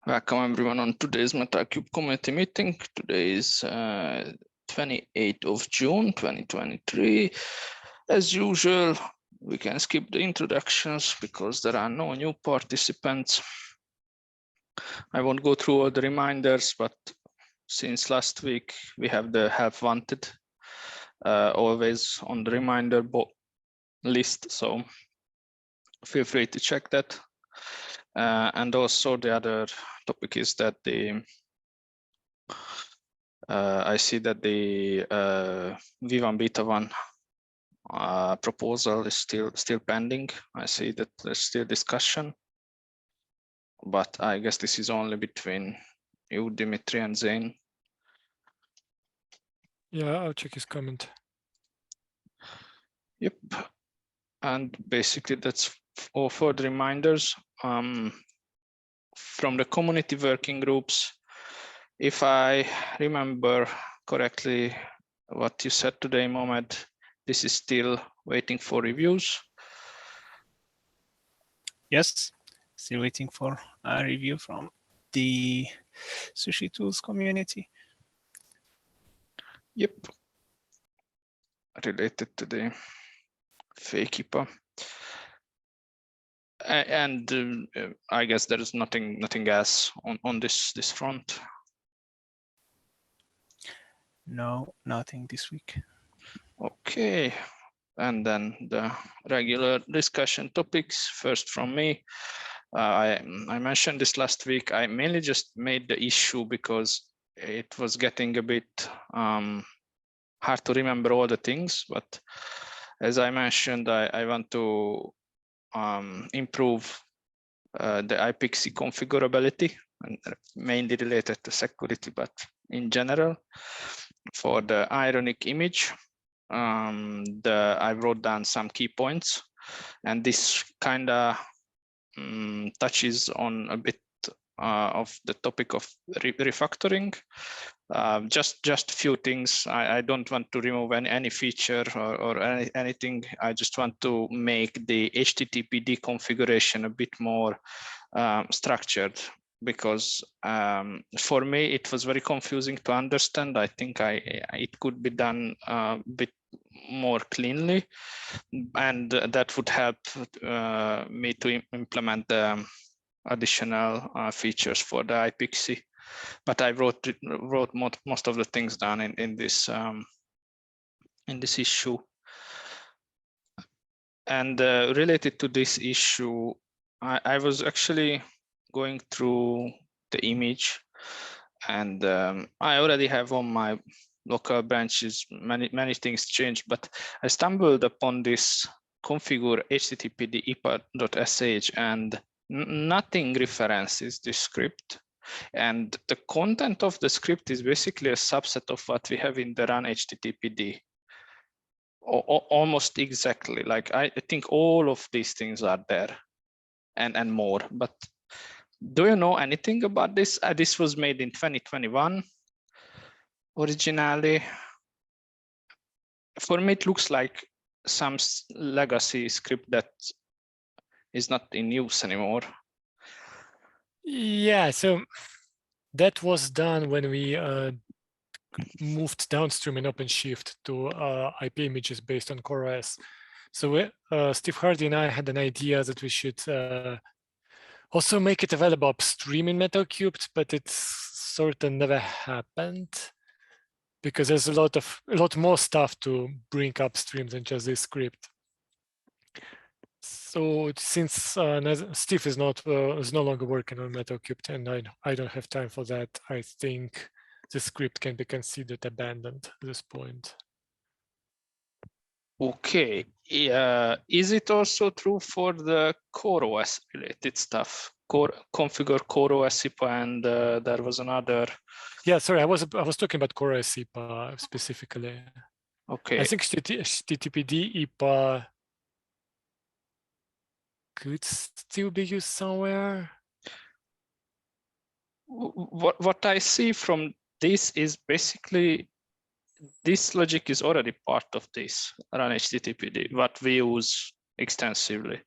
Welcome everyone on today's Metal3 Community meeting. Today is 28th of June 2023. As usual, we can skip the introductions because there are no new participants. I won't go through all the reminders, but since last week we have the help wanted always on the reminder list, so feel free to check that. And also the other topic is that I see that the V1 Beta 1 proposal is still pending. I see that there's still discussion, but I guess this is only between you, Dimitri, and Zane. Yeah, I'll check his comment. Yep. And basically that's all for the reminders. From the community working groups, if I remember correctly what you said today, Mohamed, this is still waiting for reviews. Yes, still waiting for a review from the Sushi Tools community. Yep. Related to the fake IPA. And I guess there is nothing else on this front. No, nothing this week. Okay, and then the regular discussion topics. First from me, I mentioned this last week. I mainly just made the issue because it was getting a bit hard to remember all the things. But as I mentioned, I want to improve the iPXE configurability, and mainly related to security, but in general, for the ironic image, I wrote down some key points, and this kind of touches on a bit of the topic of refactoring. Just a few things. I don't want to remove any feature or anything. I just want to make the HTTPD configuration a bit more structured, because for me it was very confusing to understand. I think it could be done a bit more cleanly, and that would help me to implement the additional features for the iPXE. But I wrote most of the things down in this issue. And related to this issue, I was actually going through the image, and I already have on my local branches many things changed, but I stumbled upon this configure httpd ipa.sh, and nothing references this script. And the content of the script is basically a subset of what we have in the run httpd. Almost exactly. Like I think all of these things are there and more. But do you know anything about this? This was made in 2021 originally. For me, it looks like some legacy script that is not in use anymore. Yeah, so that was done when we moved downstream in OpenShift to IP images based on CoreOS. So Steve Hardy and I had an idea that we should also make it available upstream in Metal3, but it sort of never happened because there's a lot more stuff to bring upstream than just this script. So since Steve is no longer working on Metal3, and I don't have time for that, I think the script can be considered abandoned at this point. Okay, is it also true for the CoreOS related stuff? Configure CoreOS IPA, and there was another. Yeah, sorry, I was talking about CoreOS IPA specifically. Okay, I think HTTPD IPA could still be used somewhere. What I see from this is basically this logic is already part of this run HTTPD, what we use extensively.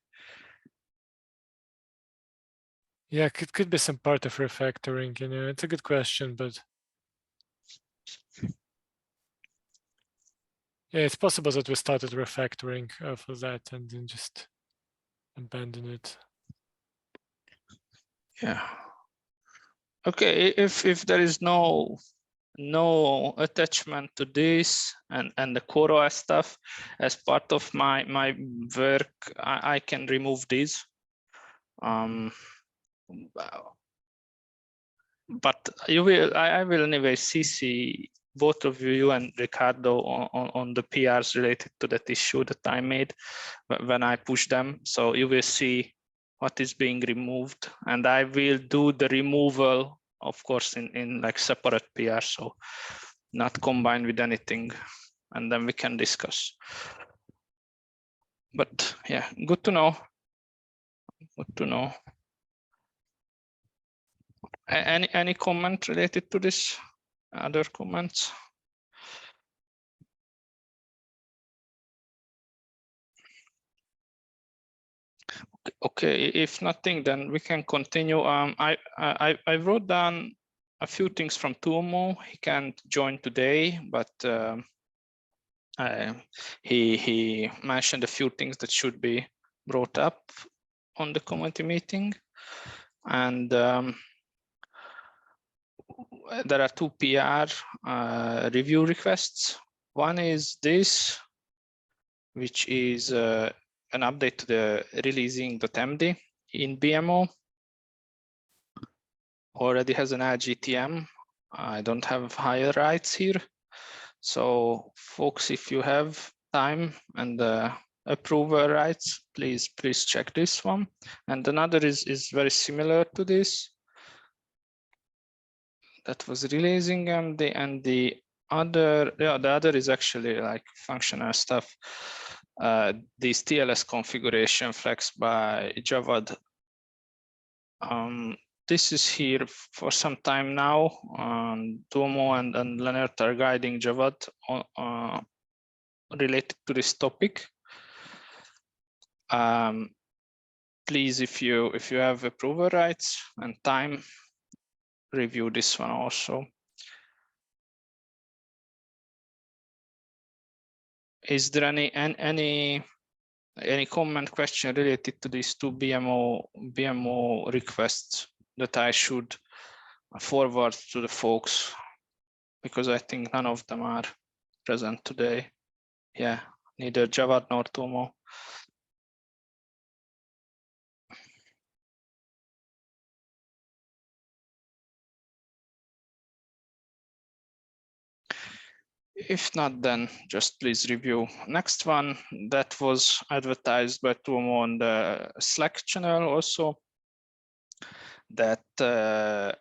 Yeah, it could be some part of refactoring, you know, it's a good question, but yeah, it's possible that we started refactoring for that and then just abandon it. Yeah. Okay, if there is no attachment to this and the CoreOS stuff as part of my work, I can remove these. But you will, I will anyway CC both of you and Ricardo on the PRs related to that issue that I made when I push them. So you will see what is being removed, and I will do the removal, of course, in like separate PR, so not combined with anything, and then we can discuss. But yeah, good to know. Good to know. Any comment related to this? Other comments? Okay, if nothing, then we can continue. I wrote down a few things from Tuomo. He can't join today, but he mentioned a few things that should be brought up on the community meeting, and there are two PR review requests. One is this, which is an update to the releasing.md in BMO. Already has an LGTM. I don't have higher rights here. So folks, if you have time and approval rights, please check this one. And another is very similar to this. That was releasing MD, and the other is actually like functional stuff. This TLS configuration flags by Javad. This is here for some time now. Tuomo and Lennart are guiding Javad related to this topic. Please, if you have approval rights and time, review this one also. Is there any comment, question related to these two BMO requests that I should forward to the folks? Because I think none of them are present today. Yeah, neither Javad nor Tuomo. If not, then just please review. Next one that was advertised by Tuomo on the Slack channel also, that the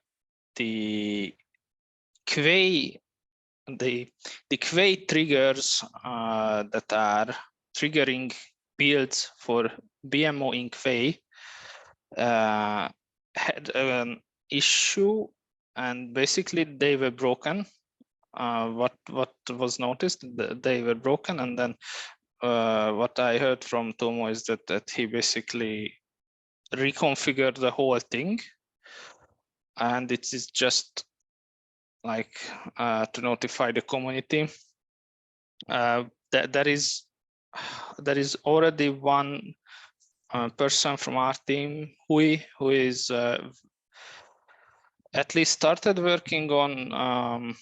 Quay triggers that are triggering builds for BMO in Quay had an issue, and basically they were broken. What was noticed, they were broken, and then what I heard from Tuomo is that he basically reconfigured the whole thing, and it is just like to notify the community. There is already one person from our team, who is at least started working on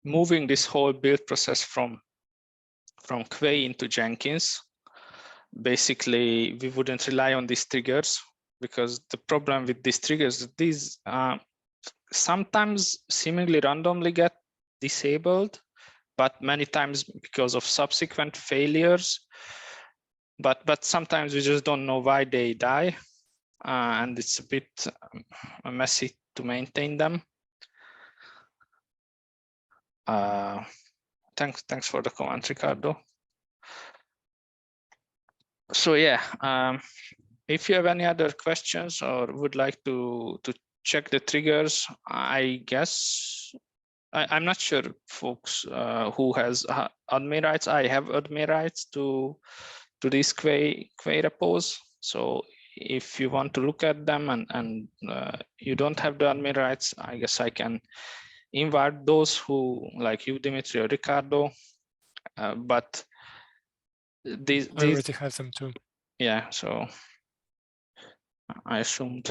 moving this whole build process from Quay into Jenkins. Basically, we wouldn't rely on these triggers, because the problem with these triggers, these sometimes seemingly randomly get disabled, but many times because of subsequent failures. But sometimes we just don't know why they die, and it's a bit messy to maintain them. Thanks for the comment, Ricardo. So yeah, if you have any other questions or would like to check the triggers, I guess I'm not sure, folks, who has admin rights. I have admin rights to these Quay repos. So if you want to look at them and you don't have the admin rights, I guess I can invite those who, like you, Dimitri or Ricardo, but these I already have them too. yeah, so I assumed.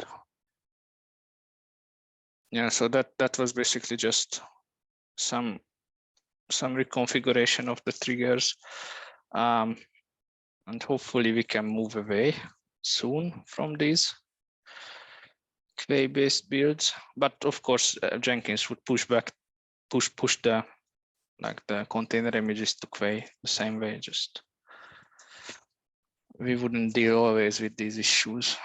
Yeah, so that was basically just some reconfiguration of the triggers, and hopefully we can move away soon from these Quay-based builds. But of course, Jenkins would push the the container images to Quay the same way. Just we wouldn't deal always with these issues.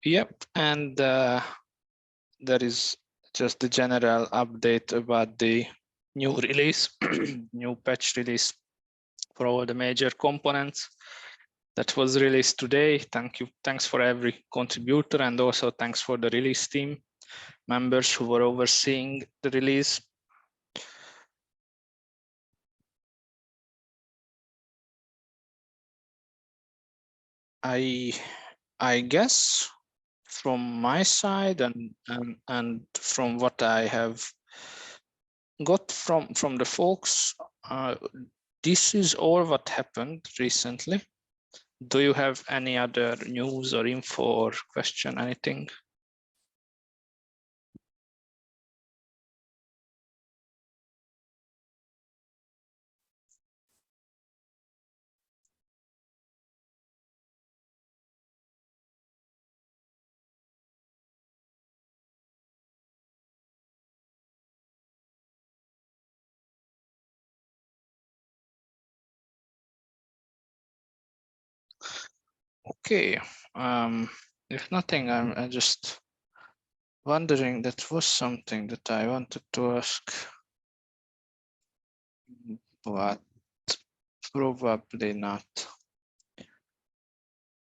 Yep, and there is just the general update about the new release, new patch release for all the major components that was released today. Thanks for every contributor, and also thanks for the release team members who were overseeing the release. I guess from my side and from what I have got from the folks, this is all what happened recently. Do you have any other news or info or question, anything? Okay, if nothing, I'm just wondering, that was something that I wanted to ask, but probably not.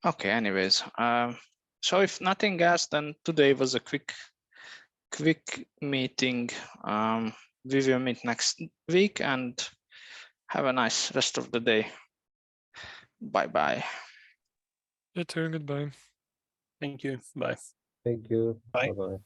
Okay, anyways, so if nothing else, then today was a quick meeting. We will meet next week and have a nice rest of the day. Bye-bye. You too, goodbye. Thank you. Bye. Thank you. Bye. Bye-bye.